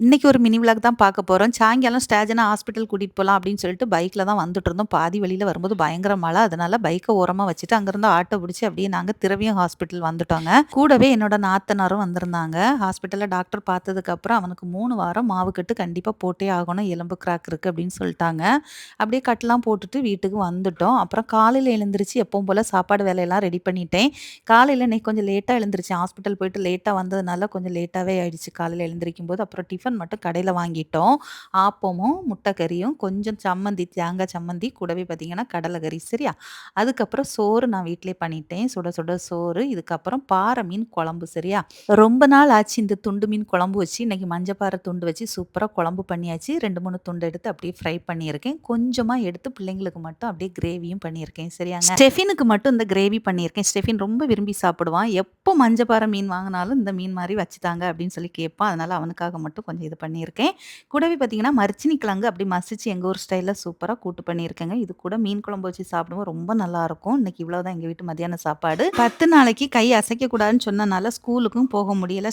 இன்னைக்கு ஒரு mini vlog தான் பார்க்க போறோம். சாயங்காலம் ஸ்டேஜன ஹாஸ்பிட்டல் கூட்டிட்டு போலாம் அப்படின்னு சொல்லிட்டு பைக்ல தான் வந்துட்டுருந்தோம். பாதி வழியில வரும்போது பயங்கர மழை. அதனால பைக்க ஓரமா வச்சுட்டு அங்கருந்து ஆட்டோ பிடிச்சு அப்படியே நாங்க திரவியம் ஹாஸ்பிட்டல் வந்துட்டோங்க. கூடவே என்னோட நாத்தனாரும் வந்திருந்தாங்க. ஹாஸ்பிட்டல்ல டாக்டர் பார்த்ததுக்கப்புறம் அவனுக்கு 3 வாரம் மாவு கட்டு கண்டிப்பா போட்டே ஆகணும். எலும்பு கிராக் இருக்கு அப்படின்னு சொல்ட்டாங்க. அப்படியே கட்டுலாம் போட்டுட்டு வீட்டுக்கு வந்துட்டோம். அப்புறம் காலையில எழுந்திருச்சு எப்பவும் போல சாப்பாடு வேலையெல்லாம் ரெடி பண்ணிட்டேன். காலையில இன்னைக்கு கொஞ்சம் லேட்டா எழுந்திரிச்சேன். ஹாஸ்பிட்டல் போயிட்டு லேட்டா வந்ததுனால கொஞ்சம் லேட்டாவே ஆயிடுச்சு காலையில எழுந்திரிக்கும்போது. அப்புறம் டிஃபன் மட்டும் கடையில வாங்கிட்டோம். ஆப்பமும், முட்டை கறியும், கொஞ்சம் சம்மந்தி, தேங்காய் சம்மந்தி, கூடவே பார்த்தீங்கன்னா கடலை கறி சரியா? அதுக்கப்புறம் சோறு நான் வீட்லயே பண்ணிட்டேன். சுட சுட சோறு, இதுக்கப்புறம் பாறை மீன் குழம்பு சரியா? ரொம்ப நாள் ஆச்சு இந்த துண்டு மீன் குழம்பு வச்சு. இன்னைக்கு மஞ்சப்பாறை துண்டு வச்சு சூப்பரா குழம்பு பண்ணியாச்சு. 2, 3 துண்டு எடுத்து அப்படியே ஃப்ரை பண்ணியிருக்கேன். கொஞ்சமா எடுத்து பிள்ளைங்களுக்கு மட்டும் அப்படியே கிரேவியும் பண்ணியிருக்கேன் சரியாங்க? ஸ்டெஃபினுக்கு மட்டும் இந்த கிரேவி பண்ணியிருக்கேன். ஸ்டெஃபின் ரொம்ப விரும்பி சாப்பிடுவான். எப்போ மஞ்சப்பாறை மீன் வாங்குனாலும் இந்த மீன் மாரி வச்சுத்தாங்க அப்படின்னு சொல்லி கேட்பான். அதனால அவனுக்காக மட்டும் கொஞ்சம் இது பண்ணியிருக்கேன். கூடவே பார்த்தீங்கன்னா, மரச்சினி கிழங்கு அப்படி மசிச்சு எங்க ஊர் ஸ்டைல்ல சூப்பரா கூட்டு பண்ணியிருக்கேங்க. இது கூட மீன் குழம்பு வச்சு சாப்பிடும்போது ரொம்ப நல்லாருக்கும். இன்னைக்கு இவ்வளோதான் எங்க வீட்டு மதியான சாப்பாடு. 10 நாளைக்கு கை அசைக்கக்கூடாதுன்னு சொன்னனால ஸ்கூலுக்கும் போக முடியல.